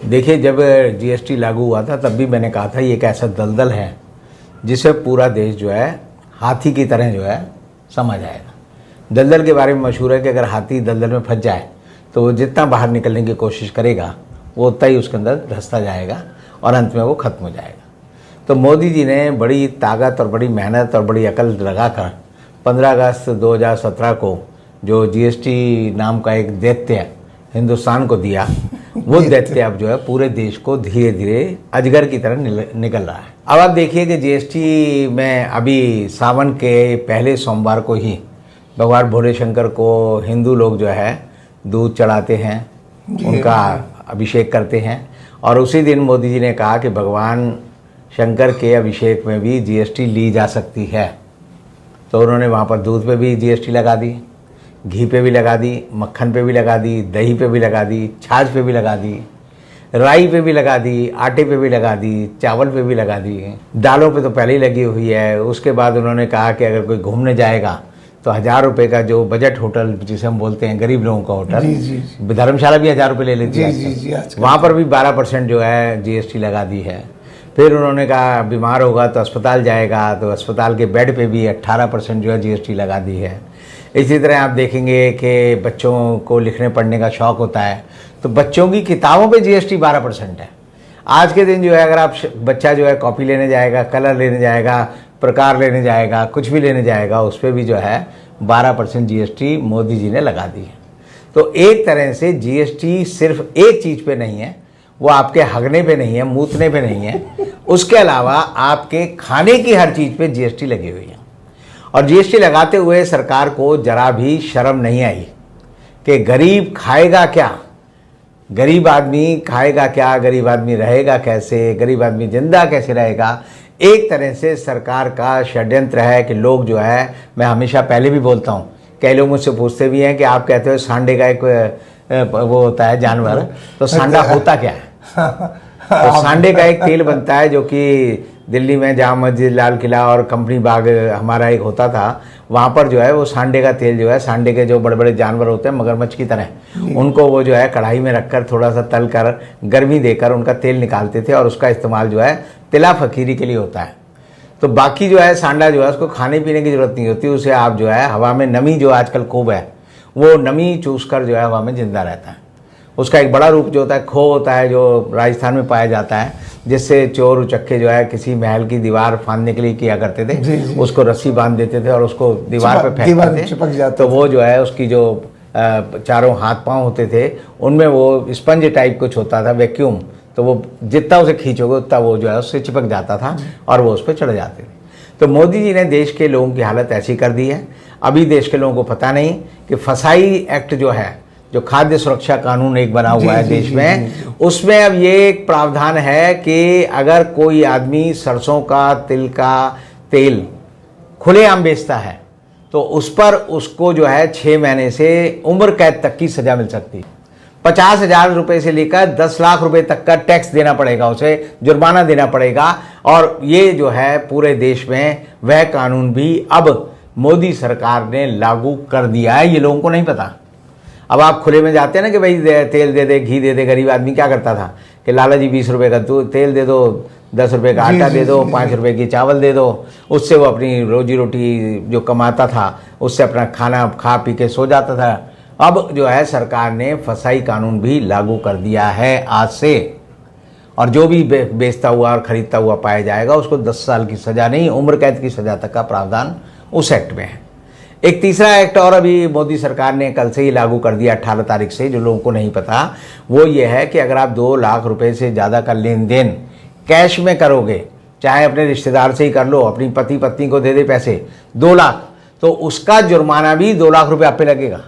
देखिए, जब जीएसटी लागू हुआ था तब भी मैंने कहा था ये एक ऐसा दलदल है जिसे पूरा देश जो है हाथी की तरह जो है समझ आएगा। दलदल के बारे में मशहूर है कि अगर हाथी दलदल में फंस जाए तो वो जितना बाहर निकलने की कोशिश करेगा वो उतना ही उसके अंदर धंसता जाएगा और अंत में वो खत्म हो जाएगा। तो मोदी जी ने बड़ी ताकत और बड़ी मेहनत और बड़ी अकल लगाकर 15 अगस्त 2017 को जो जीएसटी नाम का एक दैत्य हिंदुस्तान को दिया, वो दैत्य अब जो है पूरे देश को धीरे धीरे अजगर की तरह निकल रहा है। अब आप देखिए कि जीएसटी में अभी सावन के पहले सोमवार को ही भगवान भोले शंकर को हिंदू लोग जो है दूध चढ़ाते हैं, उनका अभिषेक करते हैं। और उसी दिन मोदी जी ने कहा कि भगवान शंकर के अभिषेक में भी जीएसटी ली जा सकती है। तो उन्होंने वहाँ पर दूध पे भी जीएसटी लगा दी, घी पे भी लगा दी, मक्खन पे भी लगा दी, दही पे भी लगा दी, छाछ पे भी लगा दी, राई पे भी लगा दी, आटे पे भी लगा दी, चावल पे भी लगा दी, दालों पे तो पहले ही लगी हुई है। उसके बाद उन्होंने कहा कि अगर कोई घूमने जाएगा तो 1000 रुपये का जो बजट होटल जिसे हम बोलते हैं गरीब लोगों का होटल, धर्मशाला भी 1000 रुपये ले लेती है, वहाँ पर भी 12% जो है जीएसटी लगा दी है। फिर उन्होंने कहा बीमार होगा तो अस्पताल जाएगा तो अस्पताल के बेड पे भी 18% जो है जीएसटी लगा दी है। इसी तरह आप देखेंगे कि बच्चों को लिखने पढ़ने का शौक़ होता है तो बच्चों की किताबों पे जीएसटी 12% है। आज के दिन जो है अगर आप बच्चा जो है कॉपी लेने जाएगा, कलर लेने जाएगा, प्रकार लेने जाएगा, कुछ भी लेने जाएगा, उस पर भी जो है 12% जीएसटी मोदी जी ने लगा दी है। तो एक तरह से जीएसटी सिर्फ एक चीज़ पे नहीं है, वो आपके हगने पे नहीं है, मूतने पे नहीं है, उसके अलावा आपके खाने की हर चीज़ पे जीएसटी लगी हुई है। और जीएसटी लगाते हुए सरकार को जरा भी शर्म नहीं आई कि गरीब खाएगा क्या, गरीब आदमी खाएगा क्या, गरीब आदमी रहेगा कैसे, गरीब आदमी जिंदा कैसे रहेगा। एक तरह से सरकार का षड्यंत्र है कि लोग जो है, मैं हमेशा पहले भी बोलता हूँ, कई लोग मुझसे पूछते भी हैं कि आप कहते हो सांडे का एक वो होता है जानवर, तो सांडा होता क्या है? तो सांडे का एक तेल बनता है जो कि दिल्ली में जामा मस्जिद, लाल किला और कंपनी बाग हमारा एक होता था, वहाँ पर जो है वो सांडे का तेल जो है, सांडे के जो बड़े बड़े जानवर होते हैं मगरमच्छ की तरह, उनको वो जो है कढ़ाई में रखकर थोड़ा सा तल कर गर्मी देकर उनका तेल निकालते थे और उसका इस्तेमाल जो है तिला फकीरी के लिए होता है। तो बाकी जो है सांडा जो है उसको खाने पीने की जरूरत नहीं होती, उसे आप जो है हवा में नमी जो आजकल खूब है वो नमी चूस कर जो है हवा में जिंदा रहता है। उसका एक बड़ा रूप जो होता है खो होता है, जो राजस्थान में पाया जाता है, जिससे चोर उचक्के जो है किसी महल की दीवार फांदने के लिए किया करते थे। जी। उसको रस्सी बांध देते थे और उसको दीवार पे फेंकते थे, तो वो जो है उसकी जो चारों हाथ पांव होते थे उनमें वो स्पंज टाइप कुछ होता था, वैक्यूम, तो वो जितना उसे खींचोगे उतना वो जो है उससे चिपक जाता था और वो उस पर चढ़ जाते थे। तो मोदी जी ने देश के लोगों की हालत ऐसी कर दी है। अभी देश के लोगों को पता नहीं कि फसाई एक्ट जो है, जो खाद्य सुरक्षा कानून एक बना हुआ है देश में, उसमें अब ये एक प्रावधान है कि अगर कोई आदमी सरसों का तिल का तेल खुलेआम बेचता है तो उस पर उसको जो है 6 महीने से उम्र कैद तक की सजा मिल सकती है। 50,000 रुपये से लेकर 10 लाख रुपए तक का टैक्स देना पड़ेगा, उसे जुर्माना देना पड़ेगा। और ये जो है पूरे देश में वह कानून भी अब मोदी सरकार ने लागू कर दिया है, ये लोगों को नहीं पता। अब आप खुले में जाते हैं ना कि भाई तेल दे दे, घी दे दे, गरीब आदमी क्या करता था कि लाला जी 20 रुपये का तेल दे दो, 10 रुपये का आटा दे दो, 5 रुपये की चावल दे दो, उससे वो अपनी रोजी रोटी जो कमाता था उससे अपना खाना खा पी के सो जाता था। अब जो है सरकार ने फसाई कानून भी लागू कर दिया है आज से, और जो भी बेचता हुआ और खरीदता हुआ पाया जाएगा उसको 10 साल की सज़ा नहीं, उम्र कैद की सज़ा तक का प्रावधान उस एक्ट में है। एक तीसरा एक्ट और अभी मोदी सरकार ने कल से ही लागू कर दिया 18 तारीख से, जो लोगों को नहीं पता, वो ये है कि अगर आप 2 लाख रुपए से ज़्यादा का लेन देन कैश में करोगे, चाहे अपने रिश्तेदार से ही कर लो, अपनी पति पत्नी को दे दे पैसे 2 लाख, तो उसका जुर्माना भी 2 लाख रुपये आप पे लगेगा।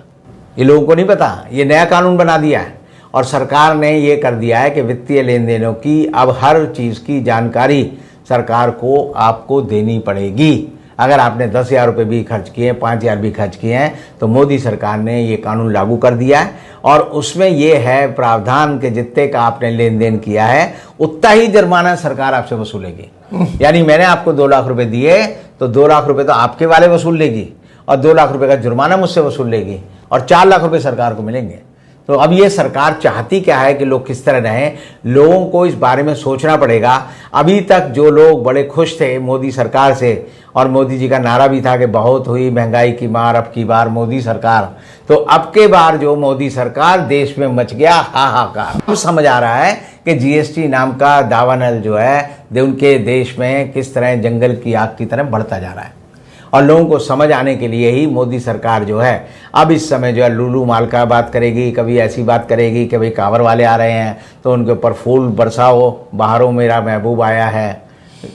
ये लोगों को नहीं पता, ये नया कानून बना दिया है। और सरकार ने ये कर दिया है कि वित्तीय लेन देनों की अब हर चीज़ की जानकारी सरकार को आपको देनी पड़ेगी। अगर आपने 10,000 रुपये भी खर्च किए, 5,000 भी खर्च किए हैं, तो मोदी सरकार ने ये कानून लागू कर दिया है। और उसमें ये है प्रावधान कि जितने का आपने लेन देन किया है उतना ही जुर्माना सरकार आपसे वसूलेगी। यानी मैंने आपको 2 लाख रुपए दिए तो 2 लाख रुपए तो आपके वाले वसूल लेगी और 2 लाख रुपए का जुर्माना मुझसे वसूल लेगी और 4 लाख रुपए सरकार को मिलेंगे। तो अब ये सरकार चाहती क्या है कि लोग किस तरह रहें, लोगों को इस बारे में सोचना पड़ेगा। अभी तक जो लोग बड़े खुश थे मोदी सरकार से, और मोदी जी का नारा भी था कि बहुत हुई महंगाई की मार, अब की बार मोदी सरकार, तो अब के बार जो मोदी सरकार, देश में मच गया हाहाकार। अब समझ आ रहा है कि जीएसटी नाम का दावानल जो है उनके देश में किस तरह जंगल की आग की तरह बढ़ता जा रहा है। और लोगों को समझ आने के लिए ही मोदी सरकार जो है अब इस समय जो है लूलू माल का बात करेगी, कभी ऐसी बात करेगी कि भाई कांवर वाले आ रहे हैं तो उनके ऊपर फूल बरसाओ, बाहरों मेरा महबूब आया है,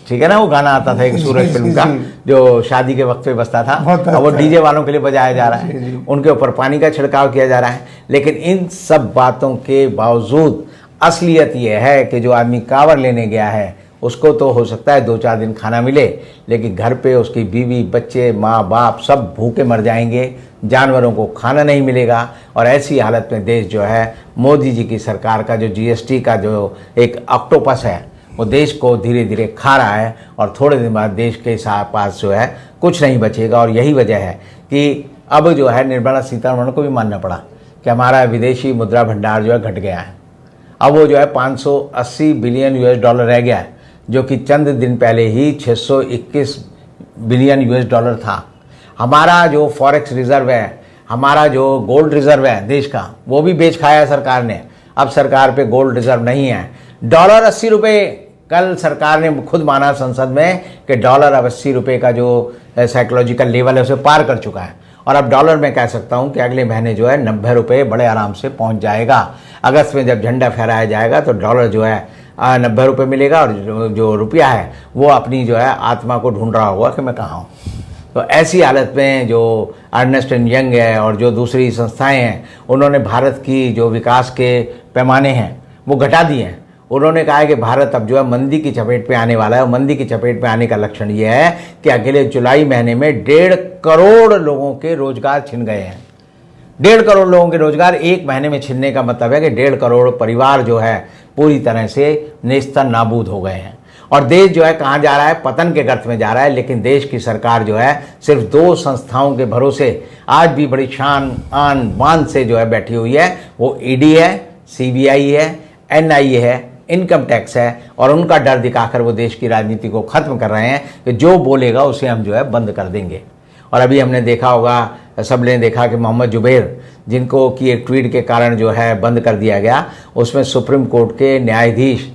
ठीक है ना, वो गाना आता था एक सूरज फिल्म का जो शादी के वक्त पे बजता था, और वो डीजे वालों के लिए बजाया जा रहा है, उनके ऊपर पानी का छिड़काव किया जा रहा है। लेकिन इन सब बातों के बावजूद असलियत ये है कि जो आदमी कांवर लेने गया है उसको तो हो सकता है 2-4 दिन खाना मिले, लेकिन घर पे उसकी बीवी, बच्चे, माँ बाप सब भूखे मर जाएंगे, जानवरों को खाना नहीं मिलेगा। और ऐसी हालत में देश जो है मोदी जी की सरकार का जो जीएसटी का जो एक ऑक्टोपस है वो देश को धीरे धीरे खा रहा है, और थोड़े दिन बाद देश के पास जो है कुछ नहीं बचेगा। और यही वजह है कि अब जो है निर्मला सीतारमण को भी मानना पड़ा कि हमारा विदेशी मुद्रा भंडार जो है घट गया है। अब वो जो है 580 बिलियन US डॉलर रह गया है, जो कि चंद दिन पहले ही 621 बिलियन US डॉलर था। हमारा जो फॉरेक्स रिजर्व है, हमारा जो गोल्ड रिजर्व है देश का, वो भी बेच खाया सरकार ने। अब सरकार पे गोल्ड रिजर्व नहीं है। डॉलर 80 रुपये, कल सरकार ने खुद माना संसद में कि डॉलर अब 80 रुपये का जो साइकोलॉजिकल लेवल है उसे पार कर चुका है। और अब डॉलर में कह सकता हूं कि अगले महीने जो है 90 रुपये बड़े आराम से पहुंच जाएगा। अगस्त में जब झंडा फहराया जाएगा तो डॉलर जो है 90 रुपये मिलेगा, और जो रुपया है वो अपनी जो है आत्मा को ढूंढ रहा होगा कि मैं कहाँ हूँ। तो ऐसी हालत में जो अर्नेस्ट एंड यंग है और जो दूसरी संस्थाएं हैं, उन्होंने भारत की जो विकास के पैमाने हैं वो घटा दिए हैं। उन्होंने कहा है कि भारत अब जो है मंदी की चपेट पे आने वाला है, और मंदी की चपेट पे आने का लक्षण ये है कि अगले जुलाई महीने में 1.5 करोड़ लोगों के रोजगार छिन गए हैं। 1.5 करोड़ लोगों के रोजगार एक महीने में छिनने का मतलब है कि 1.5 करोड़ परिवार जो है पूरी तरह से नेस्त नाबूद हो गए हैं। और देश जो है कहाँ जा रहा है, पतन के गर्त में जा रहा है। लेकिन देश की सरकार जो है सिर्फ 2 संस्थाओं के भरोसे आज भी बड़ी शान आन बान से जो है बैठी हुई है। वो ईडी है, सीबीआई है, एनआईए है, इनकम टैक्स है, और उनका डर दिखाकर वो देश की राजनीति को खत्म कर रहे हैं कि जो बोलेगा उसे हम जो है बंद कर देंगे। और अभी हमने देखा होगा, सबने देखा कि मोहम्मद जुबैर, जिनको की एक ट्वीट के कारण जो है बंद कर दिया गया, उसमें सुप्रीम कोर्ट के न्यायाधीश,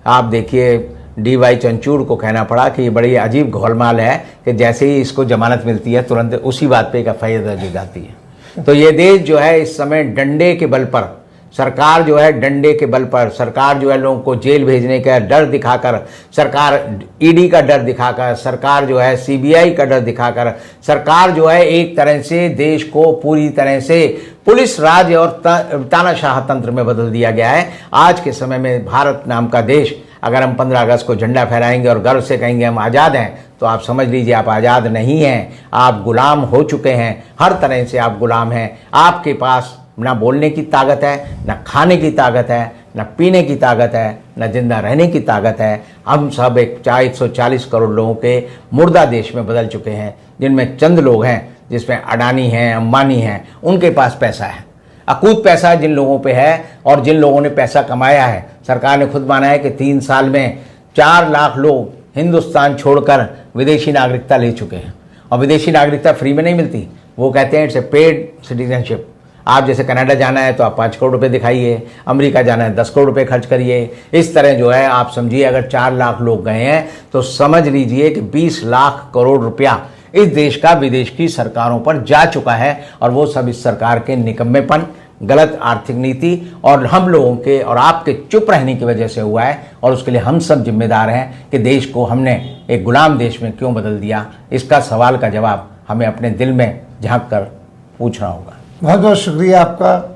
आप देखिए DY चंचूड़ को कहना पड़ा कि ये बड़ी अजीब घोलमाल है कि जैसे ही इसको जमानत मिलती है तुरंत उसी बात पे एक FIR दर्ज हो जाती है। तो ये देश जो है इस समय डंडे के बल पर, सरकार जो है डंडे के बल पर, सरकार जो है लोगों को जेल भेजने का डर दिखाकर, सरकार ईडी का डर दिखाकर, सरकार जो है सीबीआई का डर दिखाकर, सरकार जो है एक तरह से देश को पूरी तरह से पुलिस राज और तानाशाह तंत्र में बदल दिया गया है। आज के समय में भारत नाम का देश, अगर हम 15 अगस्त को झंडा फहराएंगे और गर्व से कहेंगे हम आज़ाद हैं, तो आप समझ लीजिए आप आज़ाद नहीं हैं, आप गुलाम हो चुके हैं। हर तरह से आप गुलाम हैं। आपके पास ना बोलने की ताकत है, ना खाने की ताकत है, ना पीने की ताकत है, ना जिंदा रहने की ताकत है। हम सब एक 140 करोड़ लोगों के मुर्दा देश में बदल चुके हैं, जिनमें चंद लोग हैं, जिसमें अडानी हैं, अंबानी हैं, उनके पास पैसा है, अकूत पैसा जिन लोगों पे है। और जिन लोगों ने पैसा कमाया है, सरकार ने खुद माना है कि 3 साल में 4 लाख लोग हिंदुस्तान छोड़कर विदेशी नागरिकता ले चुके हैं। और विदेशी नागरिकता फ्री में नहीं मिलती, वो कहते हैं इट्स ए पेड सिटीजनशिप। आप जैसे कनाडा जाना है तो आप 5 करोड़ रुपए दिखाइए, अमेरिका जाना है 10 करोड़ रुपए खर्च करिए। इस तरह जो है आप समझिए, अगर 4 लाख लोग गए हैं तो समझ लीजिए कि 20 लाख करोड़ रुपया इस देश का विदेश की सरकारों पर जा चुका है। और वो सब इस सरकार के निकम्मेपन, गलत आर्थिक नीति और हम लोगों के और आपके चुप रहने की वजह से हुआ है। और उसके लिए हम सब जिम्मेदार हैं कि देश को हमने एक गुलाम देश में क्यों बदल दिया। इसका सवाल का जवाब हमें अपने दिल में झांक कर पूछना होगा। बहुत बहुत शुक्रिया आपका।